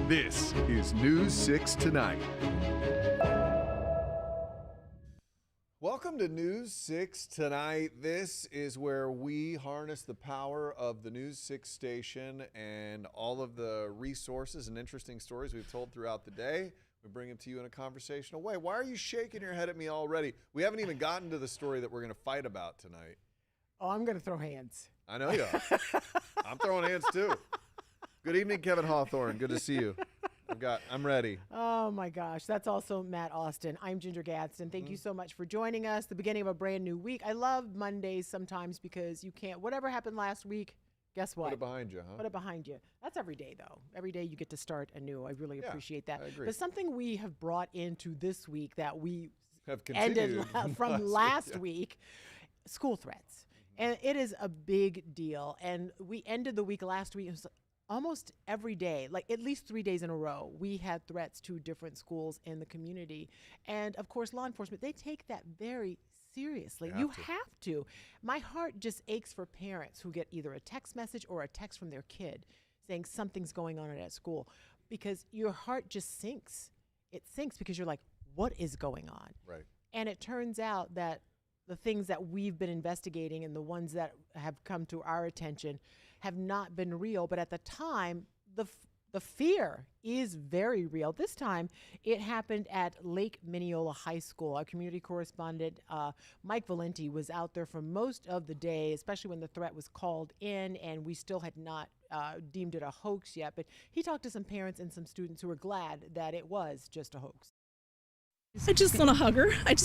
This is News 6 Tonight. Welcome to News 6 Tonight. This is where we harness the power of the News 6 station and all of the resources and interesting stories we've told throughout the day. We bring them to you in a conversational way. Why are you shaking your head at me already? We haven't even gotten to the story that we're going to fight about tonight. Oh, I'm going to throw hands. I know you are. I'm throwing hands too. Good evening, Kevin Hawthorne. Good to see you. I'm ready. Oh, my gosh. That's also Matt Austin. I'm Ginger Gadsden. Thank you so much for joining us. The beginning of a brand new week. I love Mondays sometimes because you can't, whatever happened last week, guess what? Put it behind you, huh? Put it behind you. That's every day, though. Every day you get to start anew. I really appreciate that. I agree. But something we have brought into this week that we Have ended continued from last week, school threats. And it is a big deal. And we ended the week last week. It was almost every day, like at least 3 days in a row, we had threats to different schools in the community. And of course, law enforcement, they take that very seriously. You have to. My heart just aches for parents who get either a text message or a text from their kid saying something's going on at school, because your heart just sinks. It sinks because you're like, what is going on? Right. And it turns out that the things that we've been investigating and the ones that have come to our attention have not been real. But at the time, the fear is very real. This time, it happened at Lake Minneola High School. Our community correspondent, Mike Valenti, was out there for most of the day, especially when the threat was called in, and we still had not deemed it a hoax yet. But he talked to some parents and some students who were glad that it was just a hoax. I just want to hug her. I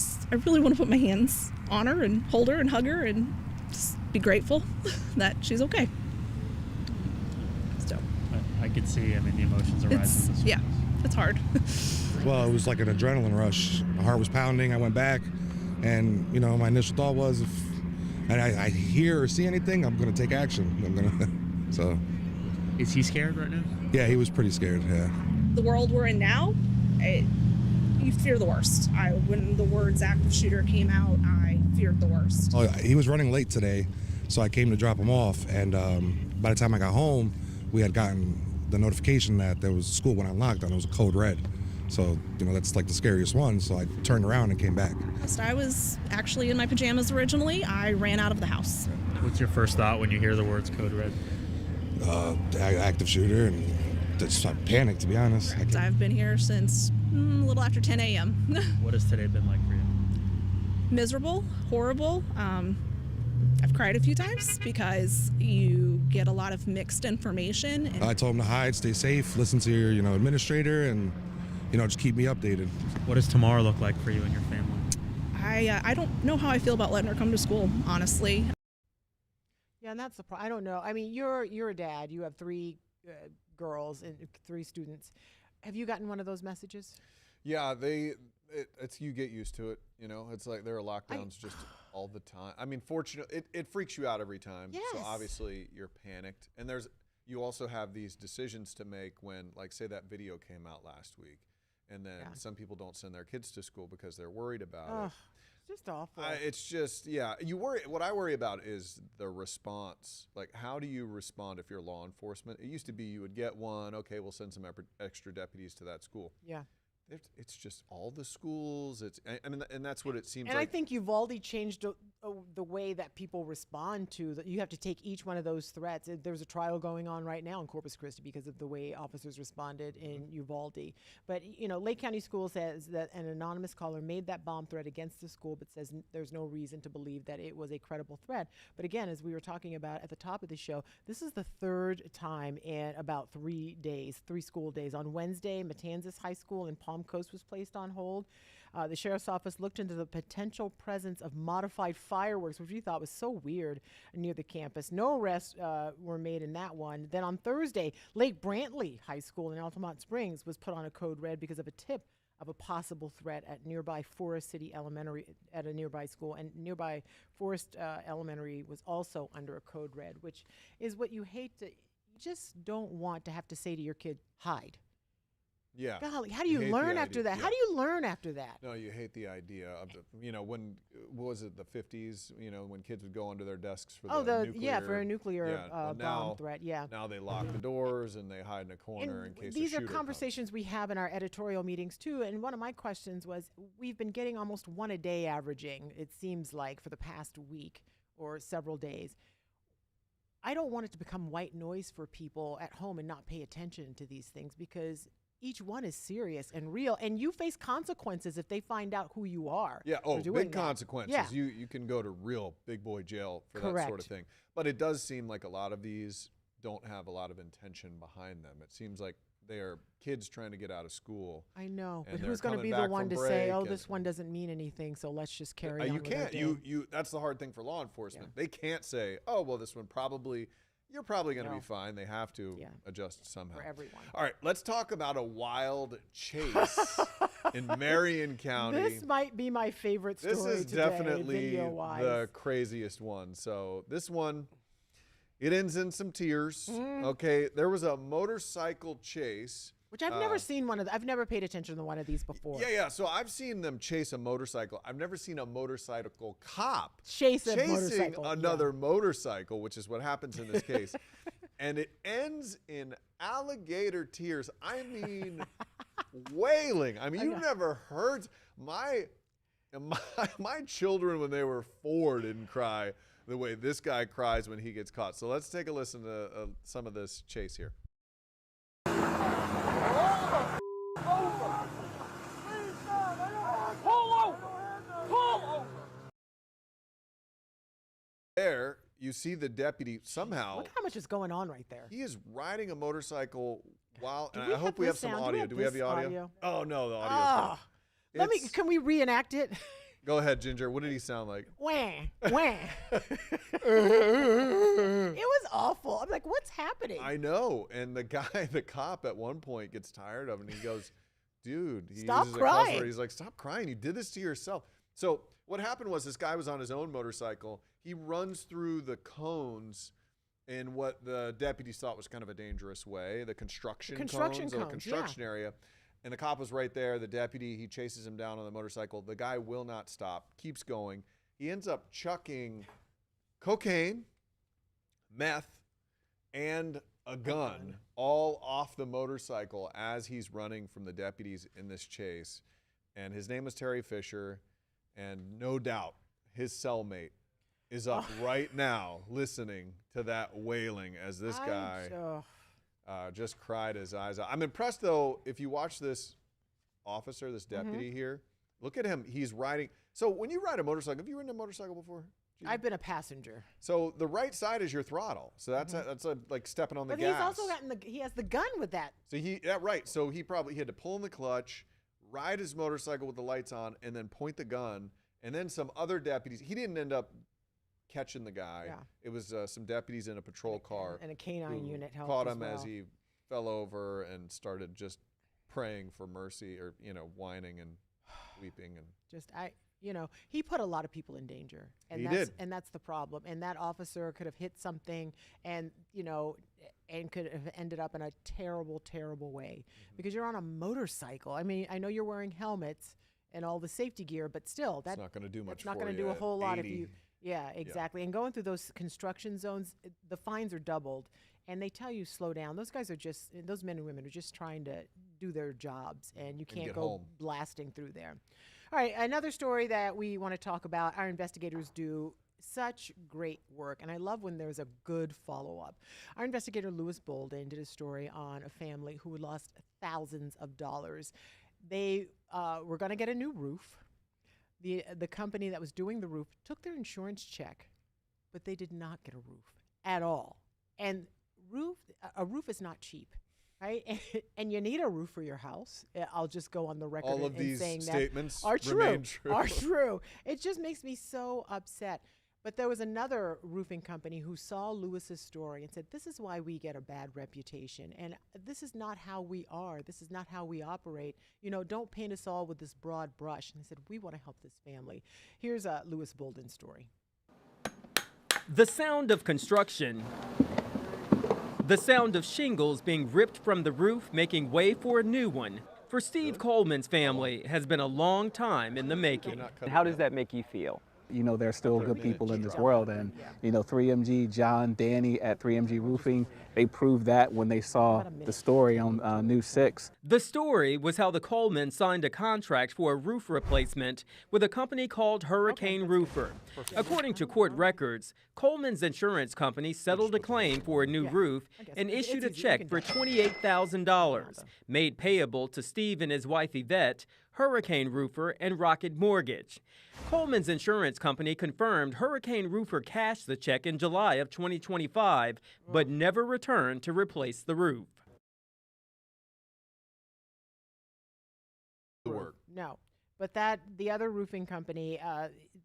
really want to put my hands on her and hold her and hug her and just be grateful that she's okay. So I could see, the emotions are rising. Yeah, it's hard. Well, it was like an adrenaline rush. My heart was pounding. I went back, and my initial thought was, if I hear or see anything, I'm going to take action. So. Is he scared right now? Yeah, he was pretty scared. Yeah. The world we're in now, you fear the worst. When the words active shooter came out, I feared the worst. Oh, he was running late today, so I came to drop him off. And by the time I got home, we had gotten the notification that there was school went on lockdown. It was a code red. So, that's like the scariest one. So I turned around and came back. I was actually in my pajamas originally. I ran out of the house. What's your first thought when you hear the words code red? Active shooter, and just I panicked, to be honest. I've been here since a little after 10 a.m. What has today been like for you? Miserable, horrible. I've cried a few times because you get a lot of mixed information. And I told him to hide, stay safe, listen to your, administrator, and, just keep me updated. What does tomorrow look like for you and your family? I don't know how I feel about letting her come to school, honestly. Yeah, and that's the problem. I don't know. You're a dad. You have three girls and three students. Have you gotten one of those messages? Yeah, it's you get used to it. It's like there are lockdowns just all the time. Fortunately, it freaks you out every time. Yes. So obviously you're panicked, and there's you also have these decisions to make when, like, say that video came out last week, and then some people don't send their kids to school because they're worried about it. It's just awful. It's just, you worry. What I worry about is the response. Like, how do you respond if you're law enforcement? It used to be you would get one, okay, we'll send some extra deputies to that school. Yeah. It's just all the schools. I mean, and that's what it seems And like. I think Uvalde changed the way that people respond to that. You have to take each one of those threats. There's a trial going on right now in Corpus Christi because of the way officers responded in Uvalde. But, Lake County School says that an anonymous caller made that bomb threat against the school, but says there's no reason to believe that it was a credible threat. But again, as we were talking about at the top of the show, this is the third time in about 3 days, 3 school days. On Wednesday, Matanzas High School in Palm Coast was placed on hold. The sheriff's office looked into the potential presence of modified fireworks, which we thought was so weird, near the campus. No arrests were made in that one. Then on Thursday, Lake Brantley High School in Altamont Springs was put on a code red because of a tip of a possible threat at nearby Forest City Elementary, at a nearby school. And nearby Forest Elementary was also under a code red, which is what you hate to, you just don't want to have to say to your kid, hide. Yeah. Golly, how do you hate the learn after idea. that? Yeah. How do you learn after that? No, you hate the idea of when what was it, the 50s? When kids would go under their desks for nuclear. For a nuclear well, bomb threat. Yeah. Now they lock the doors and they hide in a corner in case These a are shooter conversations we have in our editorial meetings too. And one of my questions was, we've been getting almost one a day averaging, it seems like, for the past week or several days. I don't want it to become white noise for people at home and not pay attention to these things, because each one is serious and real, and you face consequences if they find out who you are. Yeah. for Oh, doing big that. consequences. Yeah. You can go to real big boy jail for that sort Correct. of thing. But it does seem like a lot of these don't have a lot of intention behind them. It seems like they are kids trying to get out of school. I know, And but they're who's going to coming be the back one from to say, break "Oh, and- this one doesn't mean anything, so let's just carry on"? You with our can't. day." You. That's the hard thing for law enforcement. They can't say, "Oh, well, this one probably." You're probably going to No. be fine. They have to Yeah. adjust somehow. For everyone. All right, let's talk about a wild chase in Marion County. This might be my favorite story This is today, definitely video-wise. the craziest one. So this one, it ends in some tears. Mm. Okay, there was a motorcycle chase. Which I've never seen one of. I've never paid attention to one of these before. Yeah. So I've seen them chase a motorcycle. I've never seen a motorcycle cop Chase a chasing motorcycle, yeah. another motorcycle, which is what happens in this case. And it ends in alligator tears. I mean, wailing. I mean, you've never heard my children when they were 4 didn't cry the way this guy cries when he gets caught. So let's take a listen to some of this chase here. There, you see the deputy somehow. Look how much is going on right there. He is riding a motorcycle while, Do and we I hope have we have this some sound? audio. Do we have this the audio? Oh no, the audio. Ah, can we reenact it? Go ahead, Ginger. What did he sound like? Wah, wah. It was awful. I'm like, what's happening? I know. And the cop at one point gets tired of it and he goes, dude, he Stop uses a cuss crying. word. He's like, stop crying. You did this to yourself. So what happened was this guy was on his own motorcycle. He runs through the cones in what the deputies thought was kind of a dangerous way, the construction cones or cones, construction area. And the cop was right there. The deputy, he chases him down on the motorcycle. The guy will not stop, keeps going. He ends up chucking cocaine, meth, and a gun all off the motorcycle as he's running from the deputies in this chase. And his name was Terry Fisher. And no doubt his cellmate is up right now listening to that wailing as this guy just cried his eyes out. I'm impressed, though, if you watch this officer, this deputy here, look at him. He's riding. So when you ride a motorcycle, have you ridden a motorcycle before? Gina? I've been a passenger. So the right side is your throttle. So that's like stepping on the But gas. he's also he has the gun with that. So he had to pull in the clutch, ride his motorcycle with the lights on, and then point the gun. And then some other deputies. He didn't end up catching the guy. Yeah. It was some deputies in a patrol car And a canine who unit helped caught as him as well. he fell over and started just praying for mercy, or whining and weeping. And he put a lot of people in danger, and He that's did. and that's the problem. And that officer could have hit something, and and could have ended up in a terrible, terrible way because you're on a motorcycle. I mean, I know you're wearing helmets and all the safety gear, but still, It's not going to do much that's not for going to you do a at whole lot if 80. you. Yeah, exactly. And going through those construction zones, the fines are doubled, and they tell you slow down. Those men and women are just trying to do their jobs, and you can't get go home. blasting through there. All right, another story that we want to talk about. Our investigators do such great work, and I love when there's a good follow-up. Our investigator, Lewis Bolden, did a story on a family who lost thousands of dollars. They were going to get a new roof. The company that was doing the roof took their insurance check, but they did not get a roof at all. And a roof is not cheap, right? And you need a roof for your house. I'll just go on the record All of in these saying statements that are true. remain true. Are true. It just makes me so upset. But there was another roofing company who saw Lewis's story and said, this is why we get a bad reputation. And this is not how we are. This is not how we operate. Don't paint us all with this broad brush. And they said, we want to help this family. Here's Lewis Bolden's story. The sound of construction. The sound of shingles being ripped from the roof, making way for a new one. For Steve Coleman's family has been a long time in the making. How does that make you feel? There's still good people in this world, and 3MG, John, Danny at 3MG Roofing, they proved that when they saw the story on News 6. The story was how the Colemans signed a contract for a roof replacement with a company called Hurricane Roofer. According to court records, Coleman's insurance company settled a claim for a new roof and issued a check for $28,000, made payable to Steve and his wife Yvette, Hurricane Roofer, and Rocket Mortgage. Coleman's insurance company confirmed Hurricane Roofer cashed the check in July of 2025, but never returned to replace the roof. The work. No. But the other roofing company,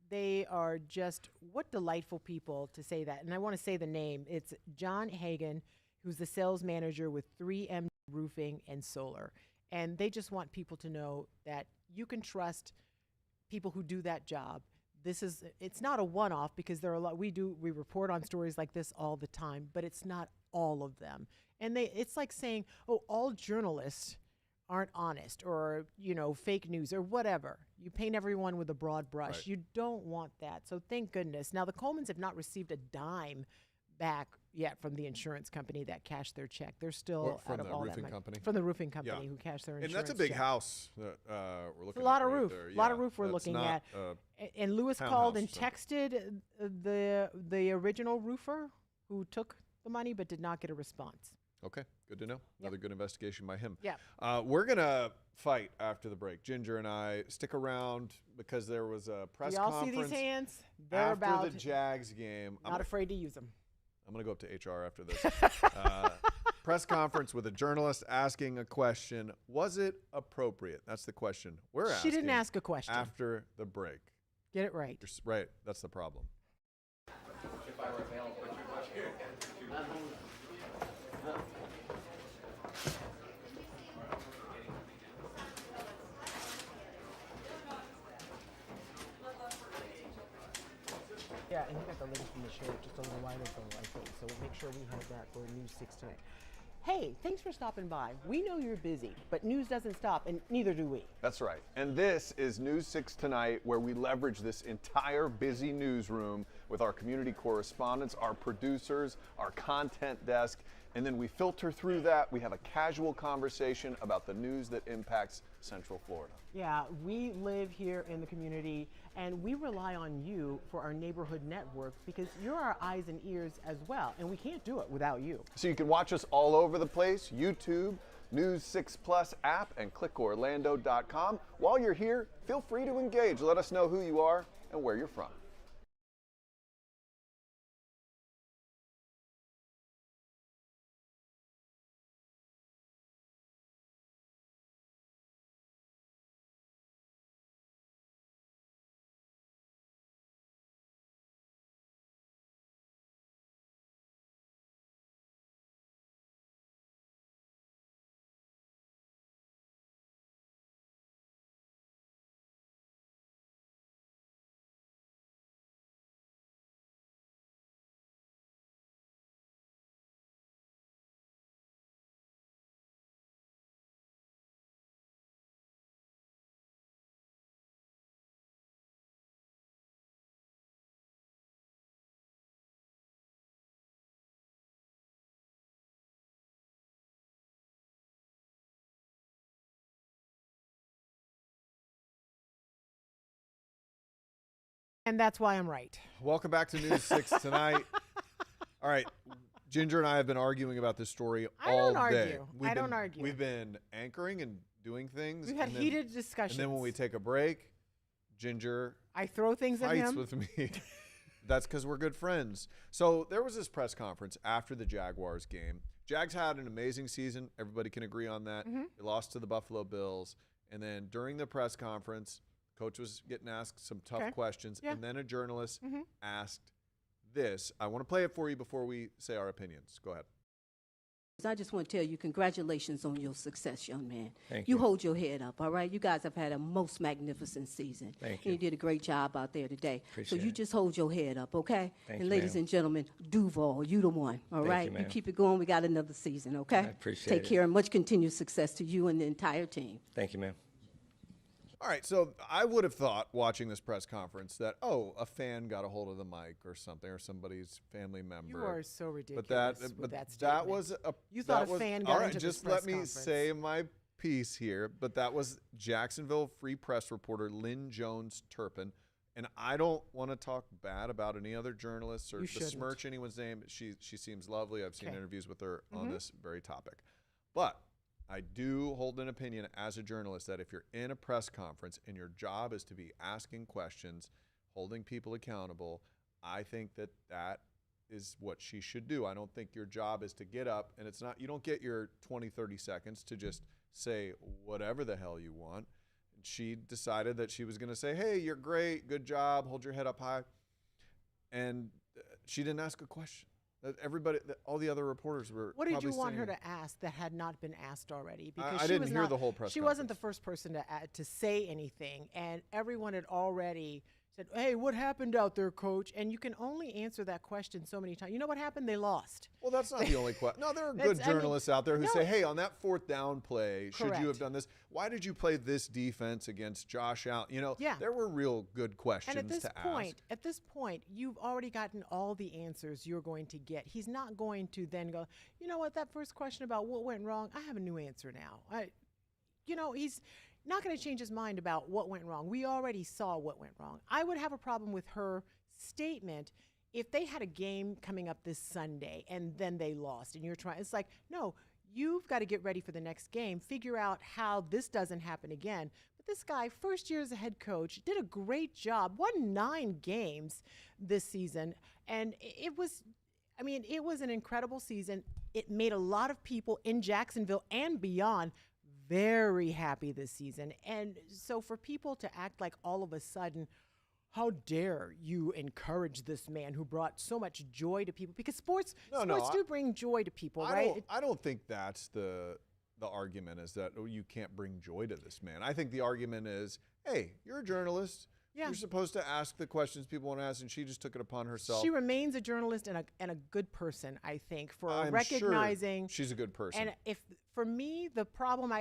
they are just, what delightful people to say that. And I want to say the name. It's John Hagan, who's the sales manager with 3M Roofing and Solar. And they just want people to know that you can trust people who do that job. It's not a one-off because there are a lot, we report on stories like this all the time, but it's not all of them. And it's like saying, oh, all journalists aren't honest or, fake news or whatever. You paint everyone with a broad brush. Right. You don't want that. So thank goodness. Now the Colemans have not received a dime back yet from the insurance company that cashed their check. They're still From out of the all roofing that money. company? From the roofing company Yeah. who cashed their And insurance that's a big check. house that we're looking It's a lot at of right roof. there. A lot of Yeah, roof we're that's looking not, at. And Lewis called and townhouse, so- texted the original roofer who took the money but did not get a response. Okay, good to know. Another good investigation by him. Yeah. We're going to fight after the break. Ginger and I stick around because there was a press Do y'all see conference these hands? They're after about the Jags game. not afraid to use them. I'm going to go up to HR after this. Press conference with a journalist asking a question. Was it appropriate? That's the question we're asking. She didn't ask a question. After the break. Get it right. Right. That's the problem. Yeah, and you got the link from the show just a little while ago, I think. So we'll make sure we have that for News 6 tonight. Hey, thanks for stopping by. We know you're busy, but news doesn't stop, and neither do we. That's right. And this is News 6 Tonight, where we leverage this entire busy newsroom with our community correspondents, our producers, our content desk, and then we filter through that. We have a casual conversation about the news that impacts Central Florida. Yeah, we live here in the community, and we rely on you for our neighborhood network because you're our eyes and ears as well, and we can't do it without you. So you can watch us all over the place, YouTube, News 6 Plus app, and clickorlando.com. While you're here, feel free to engage. Let us know who you are and where you're from. And that's why I'm right. Welcome back to News 6 tonight. All right. Ginger and I have been arguing about this story I all don't day. argue. I don't argue. We've been anchoring and doing things. We've had and then- heated discussions. And then when we take a break, Ginger I throw things at fights him. with me. That's because we're good friends. So there was this press conference after the Jaguars game. Jags had an amazing season. Everybody can agree on that. Mm-hmm. They lost to the Buffalo Bills. And then during the press conference, coach was getting asked some tough Okay. questions. Yeah. And then a journalist Mhm. asked this. I want to play it for you before we say our opinions. Go ahead. I just want to tell you, congratulations on your success, young man. Thank You you. hold your head up, all right? You guys have had a most magnificent season. Thank And you. you did a great job out there today. So Appreciate you it. just hold your head up, okay? Thank And you, ladies ma'am. and gentlemen, Duval, you the one, all Thank right? you, ma'am. keep it going. We got another season, okay? I appreciate Take it. care and much continued success to you and the entire team. Thank you, ma'am. All right, so I would have thought watching this press conference that, a fan got a hold of the mic or something, or somebody's family member. You are so ridiculous But with that that statement. was a. You thought that a was- fan all got right, into this just press let me conference. say my piece here. But that was Jacksonville Free Press reporter Lynn Jones Turpin, and I don't want to talk bad about any other journalists or You shouldn't. besmirch anyone's name. She seems lovely. I've seen Okay. interviews with her on this very topic, but. I do hold an opinion as a journalist that if you're in a press conference and your job is to be asking questions, holding people accountable, I think that is what she should do. I don't think your job is to get up and you don't get your 20, 30 seconds to just say whatever the hell you want. She decided that she was going to say, hey, you're great, good job, hold your head up high. And she didn't ask a question. All the other reporters were. What did you probably want her saying- to ask that had not been asked already? I she didn't was hear not, the whole press She wasn't the conference. first person to say anything, and everyone had already said, "Hey, what happened out there, coach?" And you can only answer that question so many times. You know what happened? They lost. Well, that's not the only question. No, there are That's- good I mean, journalists out there who no. say, hey, on that fourth down play, should you have Correct. done this? Why did you play this defense against Josh Allen? Yeah. There were real good questions And to at this point, you've already gotten all the answers you're going to get. He's not going to then go, you know what, that first question about what went wrong, I have a new answer now. He's not going to change his mind about what went wrong. We already saw what went wrong. I would have a problem with her statement if they had a game coming up this Sunday and then they lost and you're trying. It's like, no, you've got to get ready for the next game, figure out how this doesn't happen again. But this guy, first year as a head coach, did a great job, won 9 games this season. And it was an incredible season. It made a lot of people in Jacksonville and beyond very happy this season. And so for people to act like all of a sudden, how dare you encourage this man who brought so much joy to people? Because sports do bring joy to people, right? I don't think that's the argument is that you can't bring joy to this man. I think the argument is, hey, you're a journalist. Yeah. You're supposed to ask the questions people want to ask, and she just took it upon herself. She remains a journalist and a good person, I think, for I'm recognizing. sure she's a good person. And if for me, the problem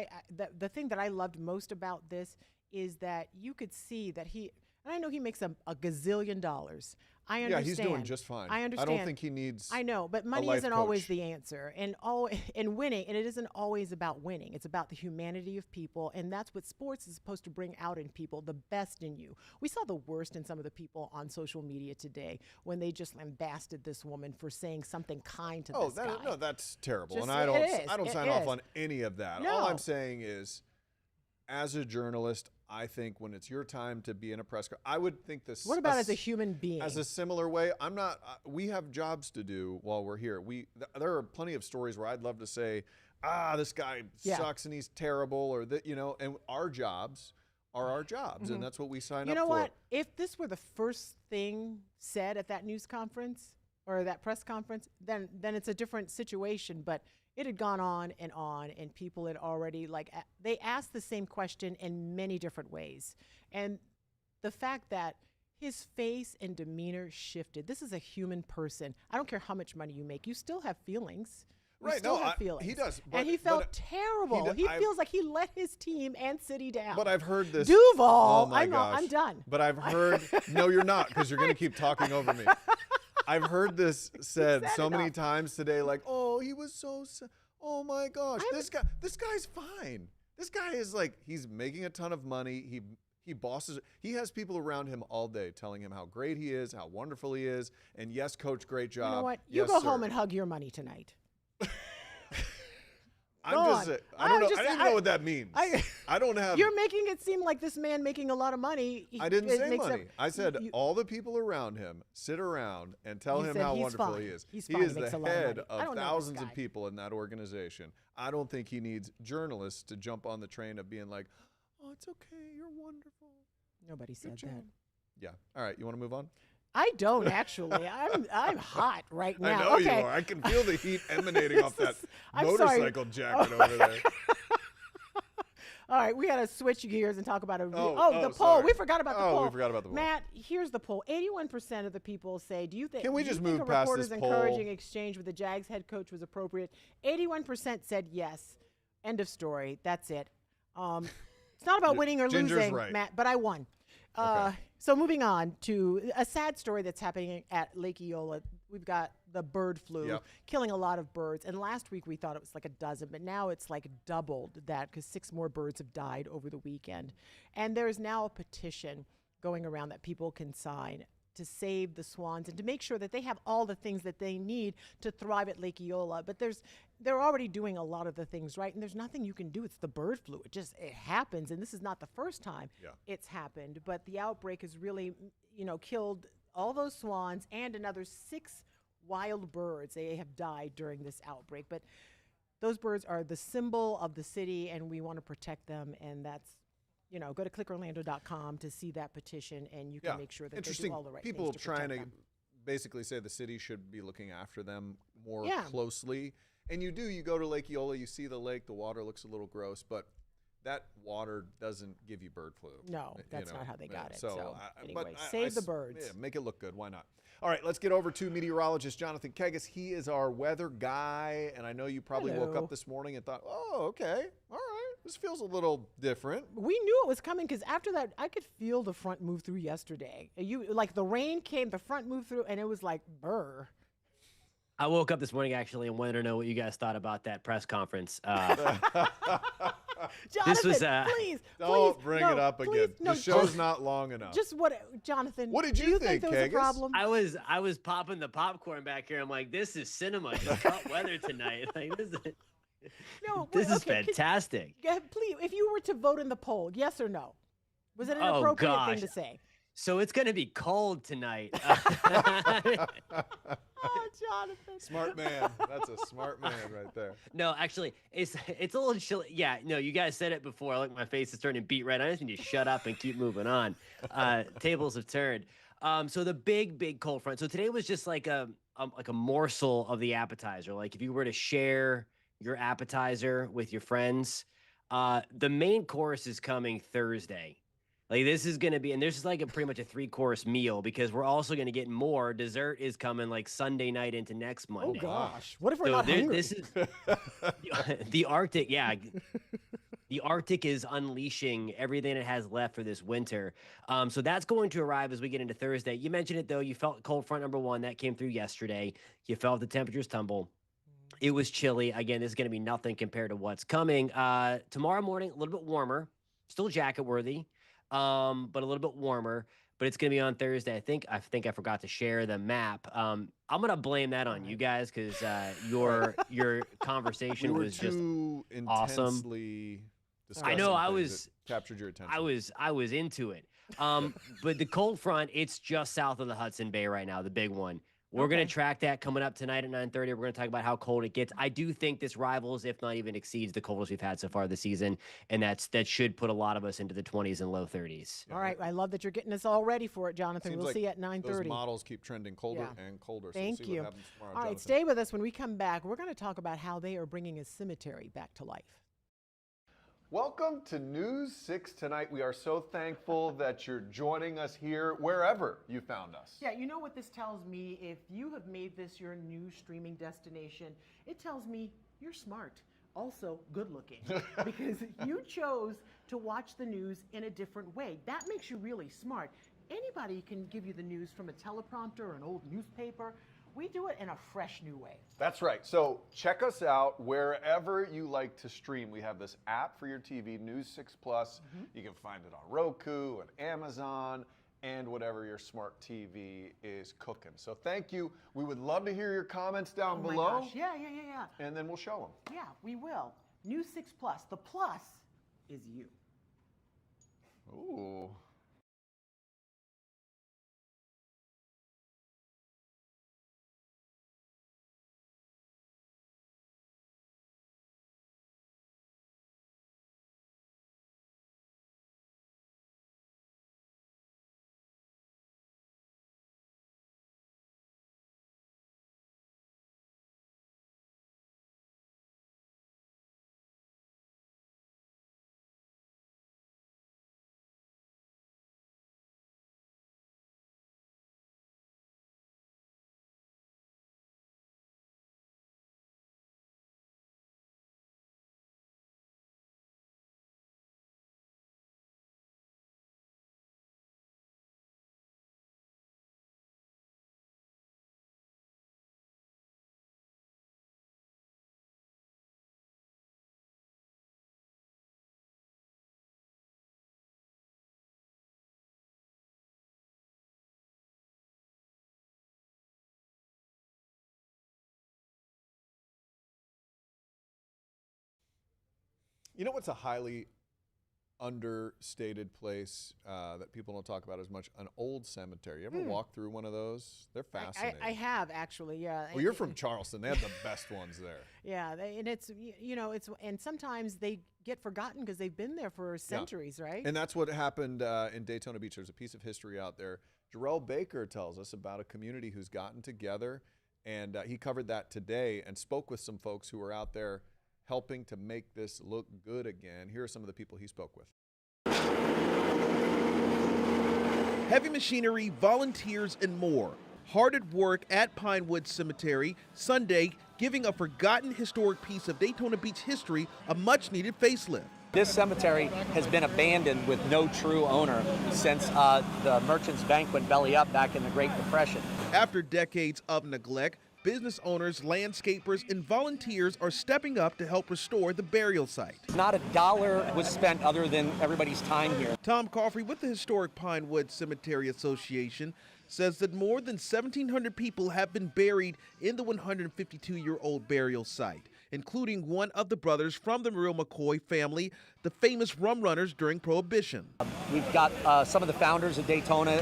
the thing that I loved most about this is that you could see that and I know he makes a gazillion dollars. I understand. Yeah, he's doing just fine. I understand. I don't think he needs. I know, but money life isn't always coach. the answer. And winning, and it isn't always about winning. It's about the humanity of people, and that's what sports is supposed to bring out in people, the best in you. We saw the worst in some of the people on social media today when they just lambasted this woman for saying something kind to this guy. No, that's terrible. Just- And I it don't is. I don't It sign off is. on any of that. No. All I'm saying is, as a journalist, I think when it's your time to be in a press conference, I would think this. What about as a human being? As a similar way, I'm not. We have jobs to do while we're here. There are plenty of stories where I'd love to say, this guy sucks and he's terrible, or that and our jobs are our jobs, and that's what we sign up for. You know what? If this were the first thing said at that news conference or that press conference, then it's a different situation. But it had gone on, and people had already they asked the same question in many different ways. And the fact that his face and demeanor shifted. This is a human person. I don't care how much money you make. You still have feelings. You Right, still no, have feelings. he does, and but- he felt but terrible. He feels like he let his team and city down. But I've heard this. Duval, Oh my gosh. I'm done. But I've heard. No, you're not, because you're going to keep talking over me. I've heard this said so many times today, like, oh, he was so. Oh my gosh, this guy's fine. This guy is he's making a ton of money. He bosses. He has people around him all day telling him how great he is, how wonderful he is, and yes, coach, great job. You know what? You Yes, go sir. home and hug your money tonight. I'm Go just. on. I don't know. just- I don't even know what that means. I don't have. You're making it seem like this man making a lot of money. I didn't it say makes money. up- I said you- all the people around him sit around and tell You him said how he's wonderful fine. he is. He's He fine. is He makes the a lot of head money. I of don't know this thousands of guy. people in that organization. I don't think he needs journalists to jump on the train of being like, "Oh, it's okay. You're wonderful." Nobody said Good job. that. Yeah. All right. You want to move on? I don't actually. I'm hot right now. I know okay. you are. I can feel the heat emanating off that I'm sorry. motorcycle jacket over there. All right, we got to switch gears and talk about Oh, the poll. sorry. We forgot about the Oh, poll. we forgot about the poll. Matt, here's the poll. 81% of the people say, "Do you think? Can we do just you think move a past reporter's this poll? encouraging exchange with the Jags head coach was appropriate?" 81% said yes. End of story. That's it. It's not about winning or Ginger's losing, right. Matt, but I won. Okay. So moving on to a sad story that's happening at Lake Eola. We've got the bird flu Yep. killing a lot of birds. And last week we thought it was like a dozen, but now it's like doubled that because 6 more birds have died over the weekend. And there's now a petition going around that people can sign to save the swans and to make sure that they have all the things that they need to thrive at Lake Eola. But they're already doing a lot of the things right, and there's nothing you can do. It's the bird flu. It happens, and this is not the first time it's happened. But the outbreak has really, killed all those swans and another 6 wild birds. They have died during this outbreak. But those birds are the symbol of the city, and we want to protect them. And that's, go to clickorlando.com to see that petition, and you can make sure that they Interesting. do all the right People things to trying protect to them. basically say the city should be looking after them more Yeah. closely. And you do. You go to Lake Eola, you see the lake, the water looks a little gross, but that water doesn't give you bird flu. No, that's not how they got it. So, anyway, save the birds. Yeah, make it look good. Why not? All right, let's get over to meteorologist Jonathan Kegas. He is our weather guy, and I know you probably woke Hello. up this morning and thought, "Oh, okay, all right, this feels a little different." We knew it was coming because after that, I could feel the front move through yesterday. The rain came, the front moved through, and it was like burr. I woke up this morning actually and wanted to know what you guys thought about that press conference. Jonathan, was, please, Don't please, bring no, it up please, again. No, the show's not long enough. Just Jonathan? What did do you you think, there was a Kegas? problem? I was popping the popcorn back here. I'm like, this is cinema. It's hot weather tonight. Like this is fantastic. Please, if you were to vote in the poll, yes or no, was it an Oh, appropriate gosh. thing to say? So it's gonna be cold tonight. Oh, Jonathan. Smart man. That's a smart man right there. No, actually, it's a little chilly. Yeah, no, you guys said it before. Look, my face is turning beet red. I just need to shut up and keep moving on. Tables have turned. So the big cold front. So today was just like a morsel of the appetizer. Like if you were to share your appetizer with your friends, the main course is coming Thursday. Like this is going to be, and this is like pretty much a 3-course meal because we're also going to get more. Dessert is coming like Sunday night into next Oh Monday. gosh, what if we're So not hungry? this is the Arctic. Yeah, the Arctic is unleashing everything it has left for this winter. So that's going to arrive as we get into Thursday. You mentioned it though. You felt cold front number 1 that came through yesterday. You felt the temperatures tumble. It was chilly. Again, this is going to be nothing compared to what's coming. Tomorrow morning, a little bit warmer, still jacket worthy. But a little bit warmer, but it's going to be on Thursday. I think I forgot to share the map. I'm going to blame that on you guys because your conversation We were was just too awesome. intensely discussing I know, I things was- that captured your attention. I was into it. But the cold front, it's just south of the Hudson Bay right now, the big one. We're going to track that coming up tonight at 9:30. We're going to talk about how cold it gets. I do think this rivals, if not even exceeds, the coldest we've had so far this season, and that should put a lot of us into the 20s and low 30s. All right, I love that you're getting us all ready for it, Jonathan. Seems we'll like see you at Those 9:30. models keep trending colder Yeah. and colder. Thank so we'll see you. What happens tomorrow, All right, Jonathan. stay with us. When we come back, we're going to talk about how they are bringing a cemetery back to life. Welcome to News 6 Tonight. We are so thankful that you're joining us here wherever you found us. Yeah, you know what this tells me? If you have made this your new streaming destination, it tells me you're smart. Also, good looking. Because you chose to watch the news in a different way. That makes you really smart. Anybody can give you the news from a teleprompter or an old newspaper. We do it in a fresh new way. That's right. So check us out wherever you like to stream. We have this app for your TV, News 6 Plus. You can find it on Roku and Amazon and whatever your smart TV is cooking. So thank you. We would love to hear your comments down Oh my below. gosh. Yeah. And then we'll show them. Yeah, we will. News 6 Plus. The plus is you. Ooh. You know what's a highly understated place that people don't talk about as much? An old cemetery. You ever walk through one of those? They're fascinating. I have actually, yeah. Well, you're from Charleston. They have the best ones there. Yeah, and it's and sometimes they get forgotten because they've been there for centuries, right? And that's what happened in Daytona Beach. There's a piece of history out there. Jarrell Baker tells us about a community who's gotten together, and he covered that today and spoke with some folks who were out there helping to make this look good again. Here are some of the people he spoke with. Heavy machinery, volunteers, and more. Hard at work at Pinewood Cemetery Sunday, giving a forgotten historic piece of Daytona Beach history a much-needed facelift. This cemetery has been abandoned with no true owner since the Merchants Bank went belly up back in the Great Depression. After decades of neglect, business owners, landscapers, and volunteers are stepping up to help restore the burial site. Not a dollar was spent other than everybody's time here. Tom Coffrey with the Historic Pinewood Cemetery Association says that more than 1,700 people have been buried in the 152-year-old burial site, including one of the brothers from the Muriel McCoy family, the famous rum runners during Prohibition. We've got some of the founders of Daytona,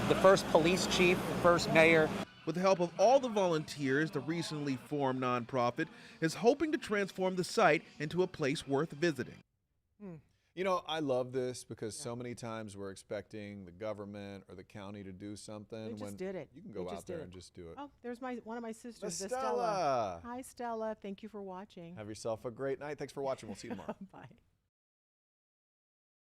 the first police chief, the first mayor. With the help of all the volunteers, the recently formed nonprofit is hoping to transform the site into a place worth visiting. You know, I love this because so many times we're expecting the government or the county to do something. They just did it. You can go out there and just do it. Oh, there's one of my sisters, Estella. Hi, Stella. Thank you for watching. Have yourself a great night. Thanks for watching. We'll see you tomorrow. Bye.